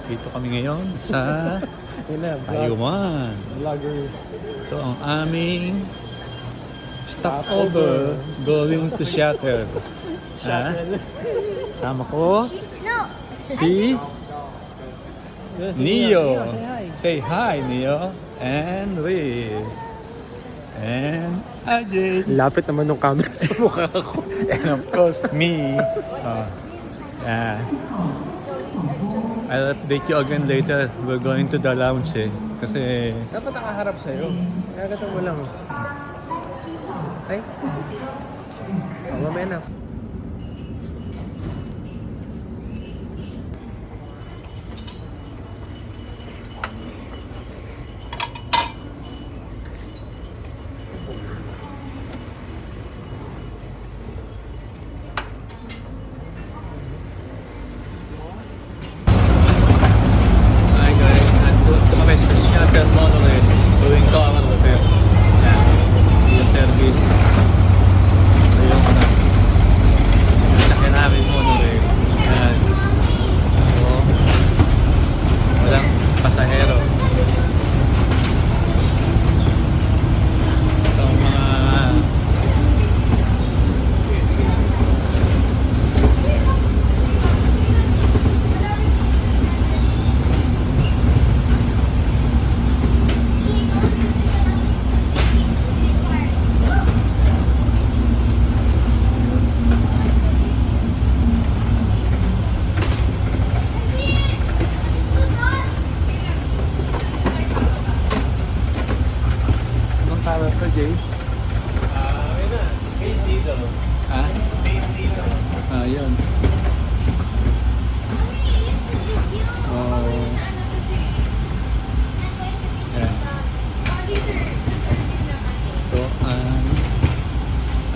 Dito kami ngayon sa Taiwan. Vloggers. Ito ang aming stopover going to Seattle. Ha? Sama ko si Neo. Say hi, Neo. And Riz. And Ajay. Lapit naman ng camera sa mukha ko. And of course, me. Yeah. I'll update you again later. We're going to the lounge kasi Dapat nakaharap sa'yo. Kagatan mo lang. Ay. Mamaya na. Hi guys, nandun kami sa Seattle Monorail going to our hotel. Yan, yung service. Ito yung sakyan namin monorail. Yan. So, walang pasahero. Ito ang mga anong tawag ko, Jay? Ayun na. Space dito. Ha? Space dito. Yun. So, yan. So,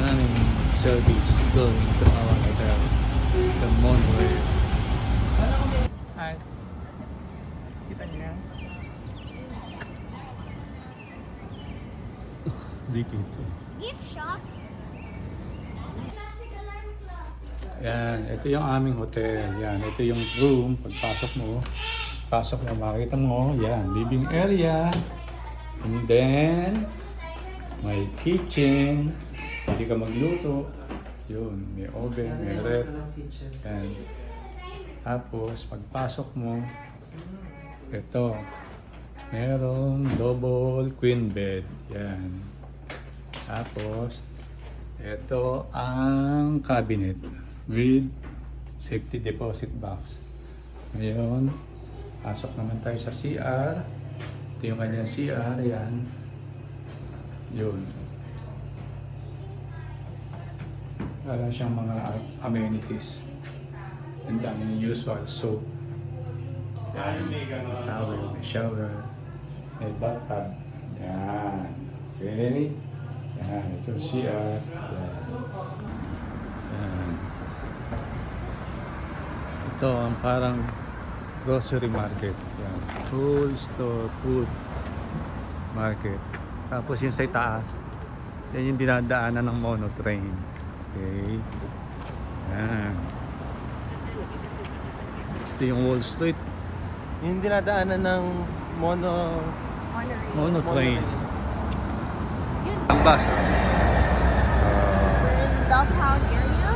aming service going to our hotel, the monorail. Hi. Kita niyo? Dikit. Gift shop? Yan, ito yung aming hotel. Yan, ito yung room. Pagpasok mo, makikita mo, yan, living area. And then, may kitchen. Pwede ka magluto. Yun, may oven, may ref. Yan. Tapos, pagpasok mo, ito, merong double queen bed. Yan. Tapos, ito ang cabinet with safety deposit box. Ngayon, pasok naman tayo sa CR. Ito yung kanyang CR. Yan. Yun. Wala siyang mga amenities. Ang daming usual soap. Yan. May towel, may shower, may bathtub. Yan. Okay. Yan. Ito yung CR. Yan. Yan. Ito ang parang grocery market. Yan. Full store food market. Tapos yung sa taas, yan yung dinadaanan ng monotrain. Okay. Yan. Ito yung Wall Street. Yung dinadaanan ng Monotrain. Yun, Ang bus. in downtown area?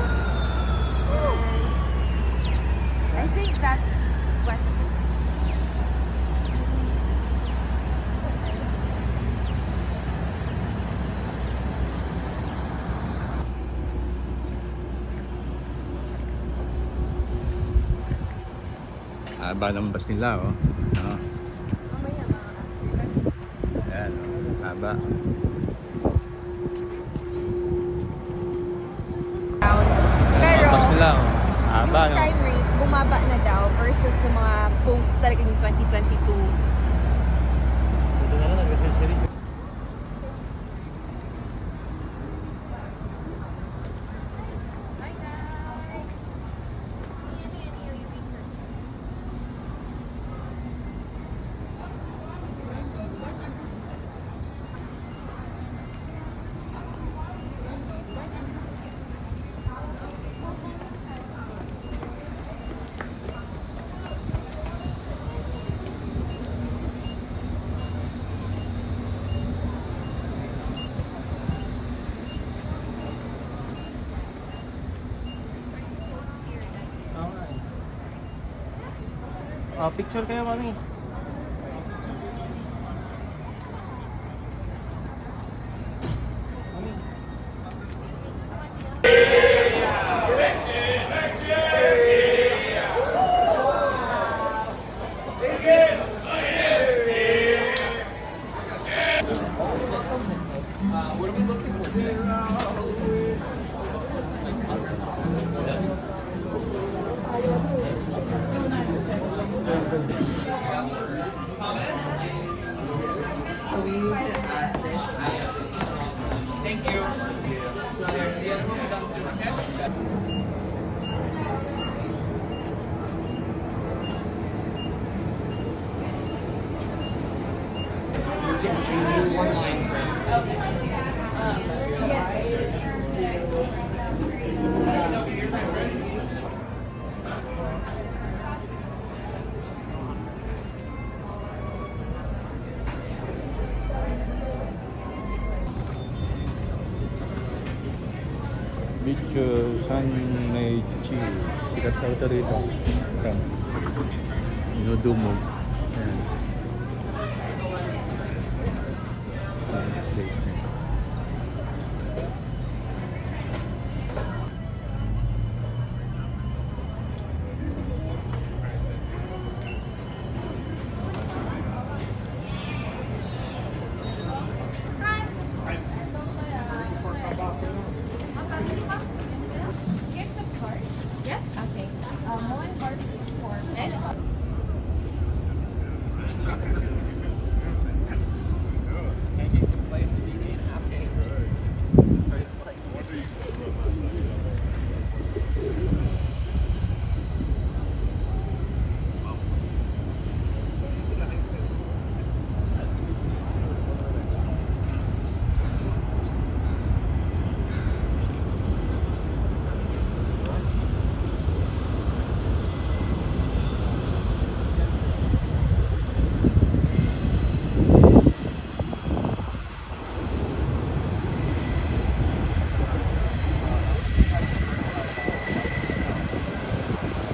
I think that's West. Haba ng bus nila, oh. No? Mamaya mga. Ayan, oh. Haba. Pero, Bus nila, oh. Haba, yung no? crime rate bumaba na daw versus ng mga post talaga yung 2022. Ito na lang, nag-accessory. Picture kayo, mami. Beach Sunny Cheese. Sikat ka ito rito. Ayan. Inudumog. Ayan. Ayan, place na yun. Get some card? Yes. Okay. One card for and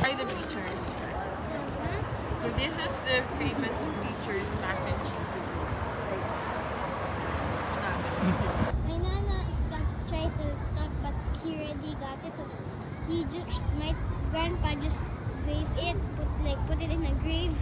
Try the Beechers. So this is the famous Beechers mac and cheese. My nana tried to stop, but he already got it. So my grandpa just grave it, put it in a grave.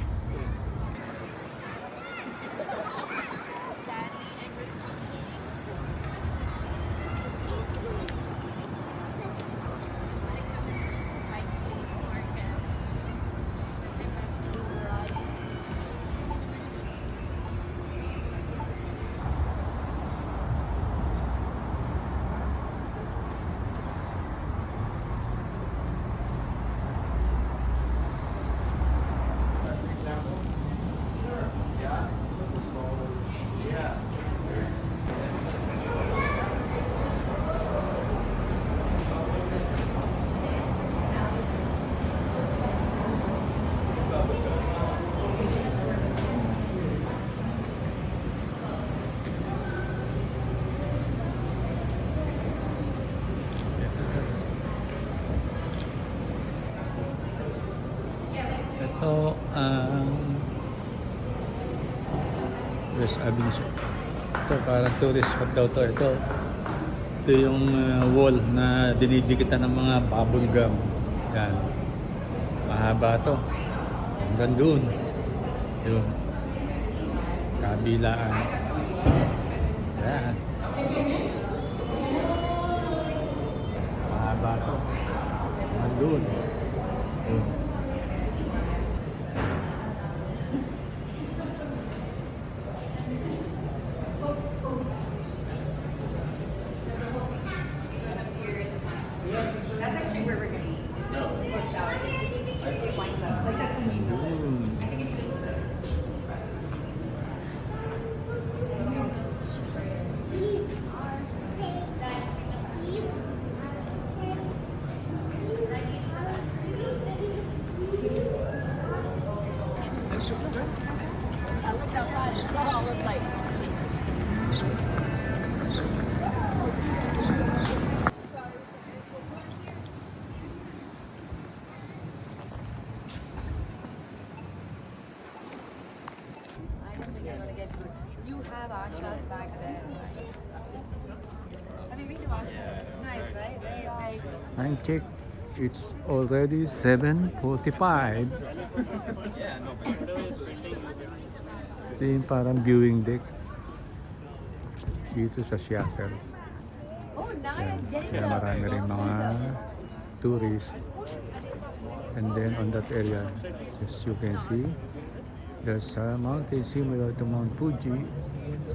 Ito ang West Avenue. Ito parang tourist spot daw to. Ito yung wall na dinidikitan ng mga bubble gum. Yan. Mahaba to. Hanggang doon. Yun. Kabilaan. Yan. Mahaba to. Hanggang doon. Yun. That's actually where we're gonna eat. No. Or salad. It's just it winds up like that's the main goal. Yun. I think it's just the I looked outside. It's not all look like. do have ashras back then. Have you been to ashras? Nice, right? Very good. Time check. It's already 7:45. Ito yung parang viewing deck dito sa Seattle. Oh, Yan. nice. Kaya marami rin mga tourists. And then on that area, as you can see, there's a mountain similar to Mount Fuji.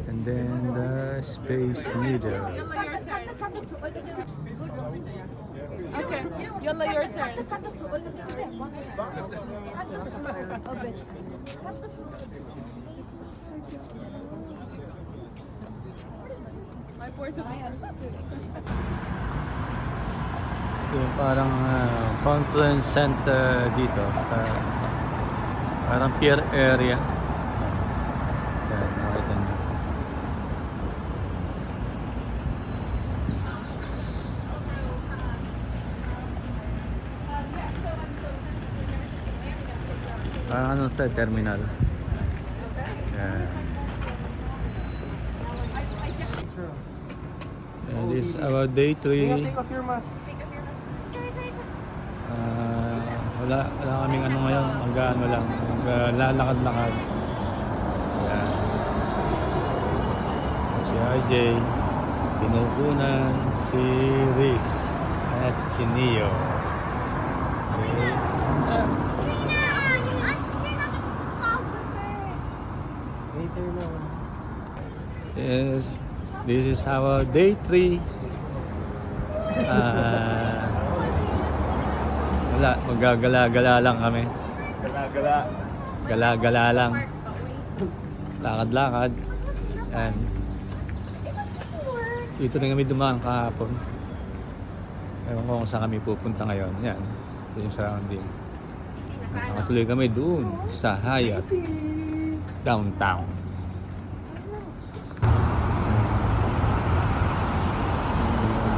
And then the Space Needle. Okay, yalla your turn. My Portuguese. Yung parang conference center dito sa parang pier area. Yan, nakita niyo. Parang ano to, terminal. Yan. And this is our day 3. Take off your mask. Wala kaming ano ngayon, hanggang ano lang, lalakad-lakad. Ayan. Si RJ, si Nukunan, si Riz, at si Neo. Okay. Later na. Yes, this is our day 3. Wala, magagala-gala lang kami. Gala-gala. Gala-gala lang. Lakad-lakad. Yan. Dito na kami dumaan kahapon. Ewan ko kung saan kami pupunta ngayon. Yan. Ito yung surrounding. Nakatuloy kami doon sa Hyatt downtown.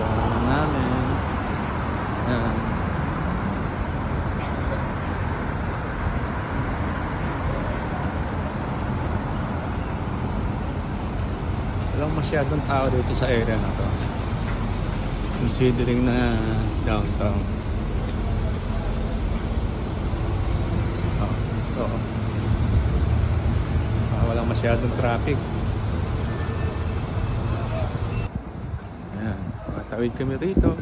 Daan namin. Yan. Walang masyadong tao dito sa area na to, considering na downtown. Walang masyadong traffic. Ayan, matawid kami rito.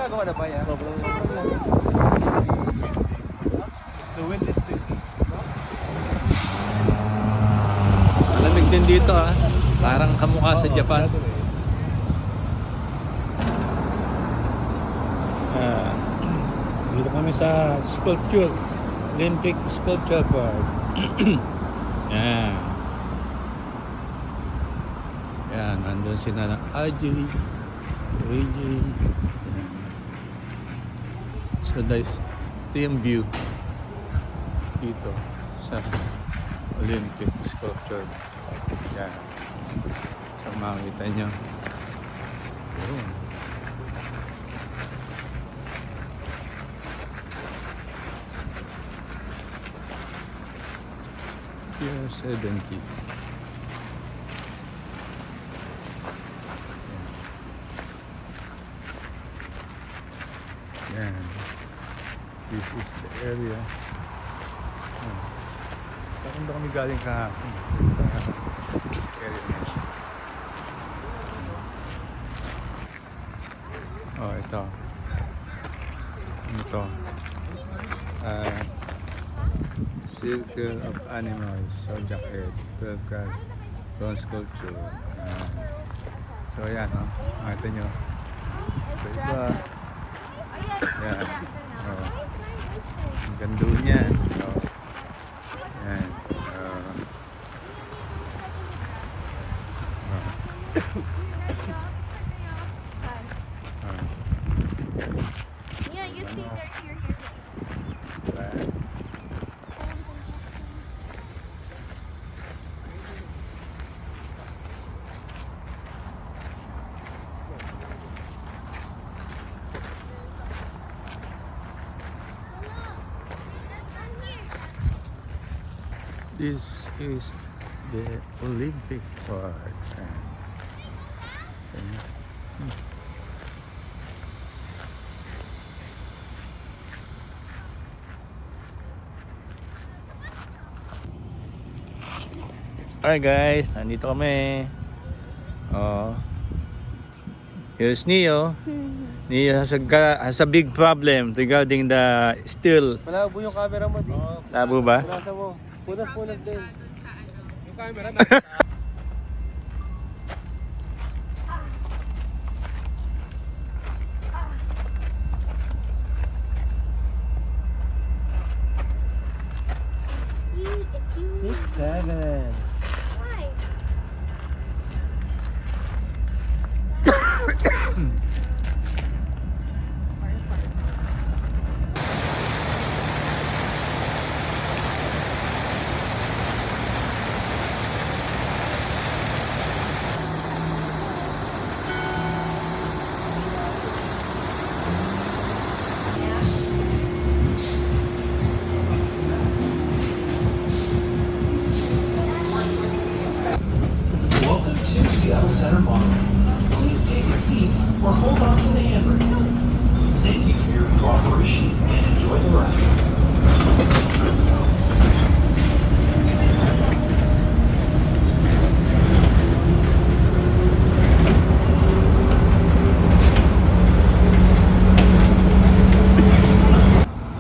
Ginagawa na ba yan? Sobrang the wind is sitting. Malamig din dito ah. Parang kamukha sa Japan. Dito kami sa sculpture, Olympic Sculpture Park. Yan. Yan, nandun sila ng RJ, AJ. Yan. So guys, ito yung view dito sa Olympic Sculpture. Yan. So makikita nyo. Yun. Pier 70. Yan. This is the area. Saan ba kami galing kahapon? Area na siya. Oh, ito. Ano to? Circle of Animals, Zodiac Head, 12 card, bronze sculpture. So ayan, oh. Makita nyo. So iba. Yan. Oh. Ang ganda niyan. Oh. Yan. Yeah, you see there, here. Right. This is the Olympic Park. Alright guys, nandito kami. Oh. Here's Neo. Neo has a big problem regarding the steel. Malabo yung camera mo, di. Labo ba? Punasa mo. Punas din. Yung camera Excuse 7. Why? Welcome to Seattle Center Mall. Please take a seat or hold on to the handbrake. Thank you for your cooperation and enjoy the ride.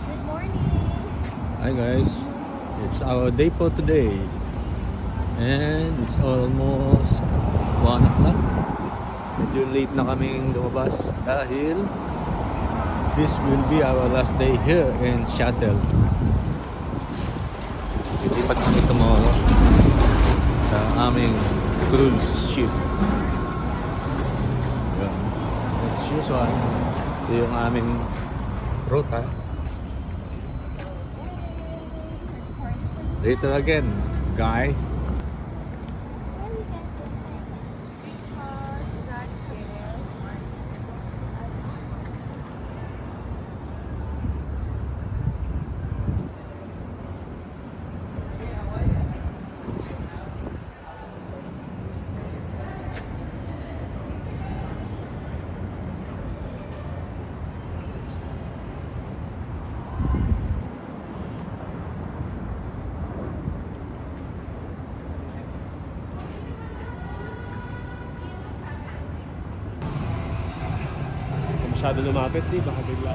Good morning. Hi guys, it's our day for today. And it's almost 1 o'clock. Medyo late na kaming lumabas dahil this will be our last day here in Seattle. Lilipat kami tomorrow sa aming cruise ship. Yun. As usual, ito yung aming ruta. Later again, guys. Masyado lumapit, di. Baka bigla.